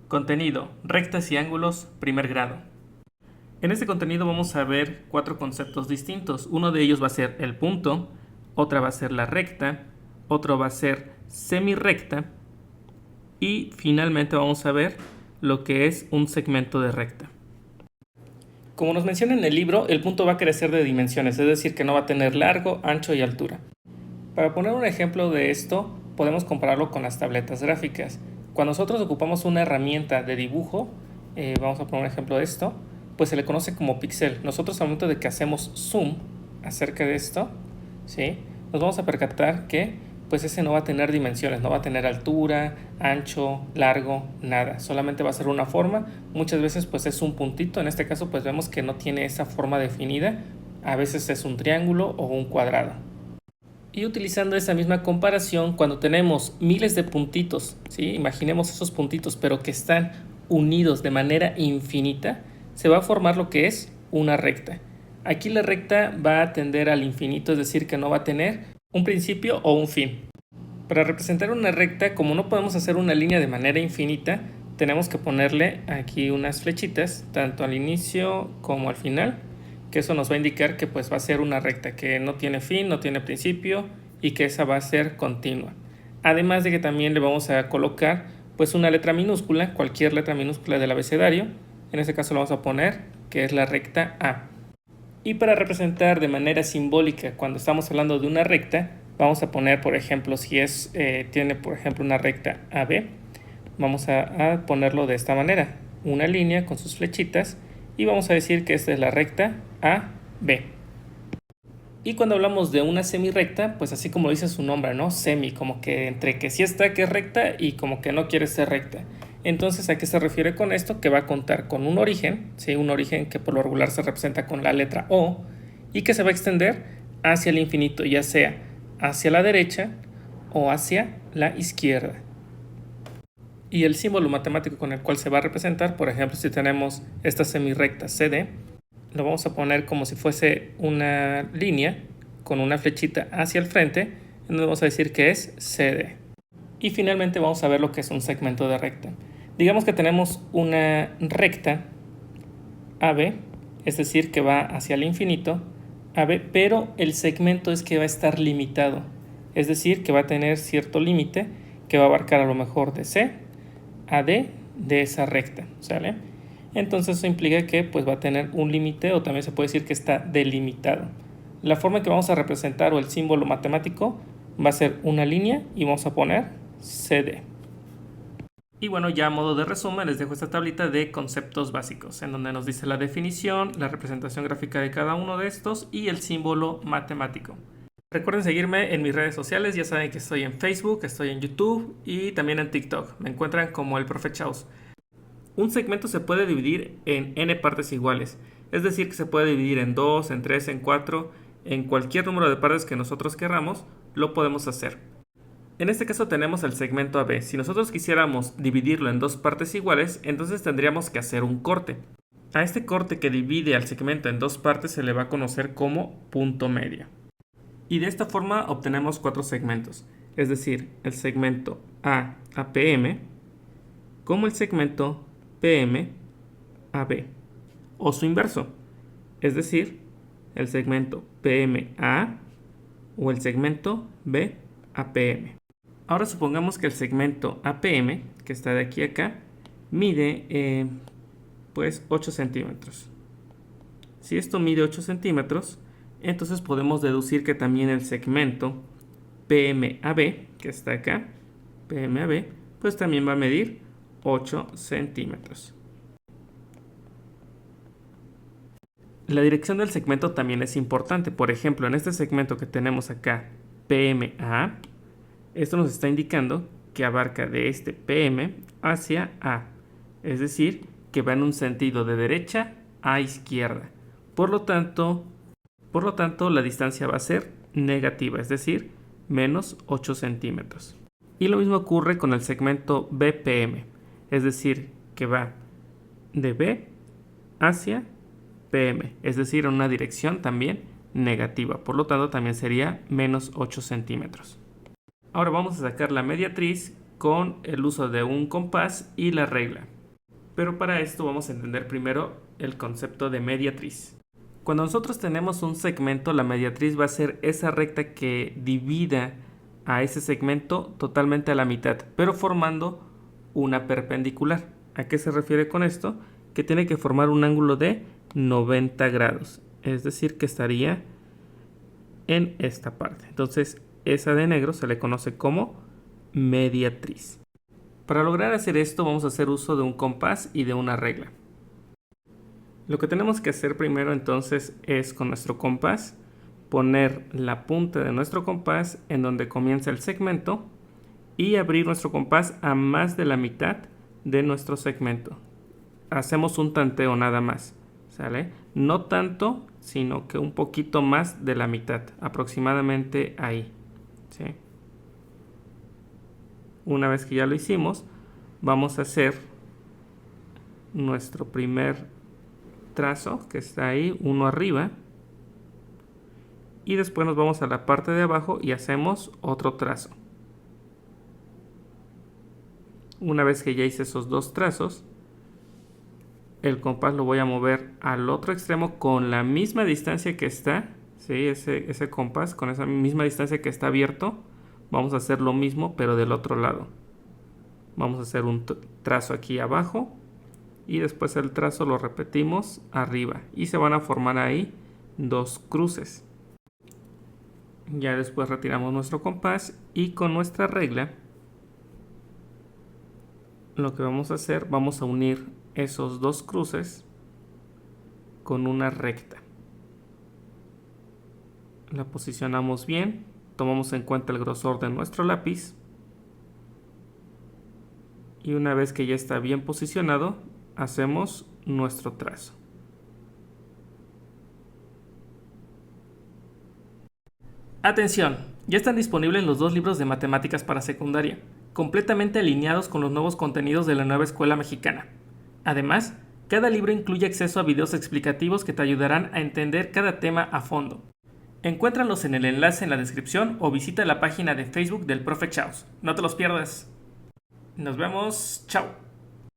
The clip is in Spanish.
Contenido, rectas y ángulos, primer grado. En este contenido vamos a ver 4 conceptos distintos. Uno de ellos va a ser el punto, otra va a ser la recta, otro va a ser semirrecta y finalmente vamos a ver lo que es un segmento de recta. Como nos menciona en el libro, el punto va a crecer de dimensiones, es decir, que no va a tener largo, ancho y altura. Para poner un ejemplo de esto, podemos compararlo con las tabletas gráficas. Cuando nosotros ocupamos una herramienta de dibujo, vamos a poner un ejemplo de esto, pues se le conoce como píxel. Nosotros al momento de que hacemos zoom acerca de esto, ¿sí?, nos vamos a percatar que pues ese no va a tener dimensiones, no va a tener altura, ancho, largo, nada. Solamente va a ser una forma. Muchas veces pues es un puntito. En este caso pues vemos que no tiene esa forma definida. A veces es un triángulo o un cuadrado. Y utilizando esa misma comparación, cuando tenemos miles de puntitos, ¿sí?, imaginemos esos puntitos, pero que están unidos de manera infinita, se va a formar lo que es una recta. Aquí la recta va a tender al infinito, es decir, que no va a tener un principio o un fin. Para representar una recta, como no podemos hacer una línea de manera infinita, tenemos que ponerle aquí unas flechitas, tanto al inicio como al final, que eso nos va a indicar que pues va a ser una recta que no tiene fin, no tiene principio y que esa va a ser continua. Además de que también le vamos a colocar pues una letra minúscula, cualquier letra minúscula del abecedario. En este caso lo vamos a poner que es la recta A. Y para representar de manera simbólica cuando estamos hablando de una recta, vamos a poner, por ejemplo, si tiene por ejemplo una recta AB, vamos a ponerlo de esta manera, una línea con sus flechitas, y vamos a decir que esta es la recta AB. Y cuando hablamos de una semirrecta, pues así como dice su nombre, ¿no? Semi, como que entre que sí está que es recta y como que no quiere ser recta. Entonces, ¿a qué se refiere con esto? Que va a contar con un origen, ¿sí?, un origen que por lo regular se representa con la letra O y que se va a extender hacia el infinito, ya sea hacia la derecha o hacia la izquierda. Y el símbolo matemático con el cual se va a representar, por ejemplo, si tenemos esta semirrecta CD, lo vamos a poner como si fuese una línea con una flechita hacia el frente, donde vamos a decir que es CD. Y finalmente vamos a ver lo que es un segmento de recta. Digamos que tenemos una recta AB, es decir, que va hacia el infinito, AB, pero el segmento es que va a estar limitado, es decir, que va a tener cierto límite que va a abarcar a lo mejor de C a D de esa recta, ¿sale? Entonces eso implica que pues va a tener un límite, o también se puede decir que está delimitado. La forma que vamos a representar, o el símbolo matemático, va a ser una línea y vamos a poner CD. Y bueno, ya a modo de resumen les dejo esta tablita de conceptos básicos, en donde nos dice la definición, la representación gráfica de cada uno de estos y el símbolo matemático. Recuerden seguirme en mis redes sociales, ya saben que estoy en Facebook, estoy en YouTube y también en TikTok. Me encuentran como el Profe Chaos. Un segmento se puede dividir en n partes iguales, es decir, que se puede dividir en 2, en 3, en 4, en cualquier número de partes que nosotros queramos, lo podemos hacer. En este caso tenemos el segmento AB. Si nosotros quisiéramos dividirlo en 2 partes iguales, entonces tendríamos que hacer un corte. A este corte que divide al segmento en 2 partes se le va a conocer como punto medio. Y de esta forma obtenemos 4 segmentos, es decir, el segmento A a PM, como el segmento PM a B, o su inverso, es decir, el segmento PM a A o el segmento B a PM. Ahora supongamos que el segmento APM, que está de aquí a acá, mide pues 8 centímetros. Si esto mide 8 centímetros, entonces podemos deducir que también el segmento PMAB, que está acá, PMAB, pues también va a medir 8 centímetros. La dirección del segmento también es importante. Por ejemplo, en este segmento que tenemos acá, PMA, esto nos está indicando que abarca de este PM hacia A, es decir, que va en un sentido de derecha a izquierda. Por lo tanto, la distancia va a ser negativa, es decir, menos 8 centímetros. Y lo mismo ocurre con el segmento BPM, es decir, que va de B hacia PM, es decir, en una dirección también negativa. Por lo tanto, también sería menos 8 centímetros. Ahora vamos a sacar la mediatriz con el uso de un compás y la regla. Pero para esto vamos a entender primero el concepto de mediatriz. Cuando nosotros tenemos un segmento, la mediatriz va a ser esa recta que divida a ese segmento totalmente a la mitad, pero formando una perpendicular. ¿A qué se refiere con esto? Que tiene que formar un ángulo de 90 grados, es decir, que estaría en esta parte. Entonces, esa de negro se le conoce como mediatriz. Para lograr hacer esto vamos a hacer uso de un compás y de una regla. Lo que tenemos que hacer primero entonces es con nuestro compás poner la punta de nuestro compás en donde comienza el segmento y abrir nuestro compás a más de la mitad de nuestro segmento. Hacemos un tanteo nada más, ¿sale? No tanto, sino que un poquito más de la mitad, aproximadamente ahí, ¿sí? Una vez que ya lo hicimos, vamos a hacer nuestro primer trazo que está ahí, uno arriba, y después nos vamos a la parte de abajo y hacemos otro trazo. Una vez que ya hice esos dos trazos, el compás lo voy a mover al otro extremo con la misma distancia que está, ¿sí? Ese compás con esa misma distancia que está abierto, vamos a hacer lo mismo pero del otro lado. Vamos a hacer un trazo aquí abajo y después el trazo lo repetimos arriba y se van a formar ahí dos cruces. Ya después retiramos nuestro compás y con nuestra regla lo que vamos a hacer, vamos a unir esos dos cruces con una recta. La posicionamos bien, tomamos en cuenta el grosor de nuestro lápiz y una vez que ya está bien posicionado, hacemos nuestro trazo. Atención, ya están disponibles los dos libros de matemáticas para secundaria, completamente alineados con los nuevos contenidos de la nueva escuela mexicana. Además, cada libro incluye acceso a videos explicativos que te ayudarán a entender cada tema a fondo. Encuéntralos en el enlace en la descripción o visita la página de Facebook del Profe Chaos. No te los pierdas. Nos vemos. Chao.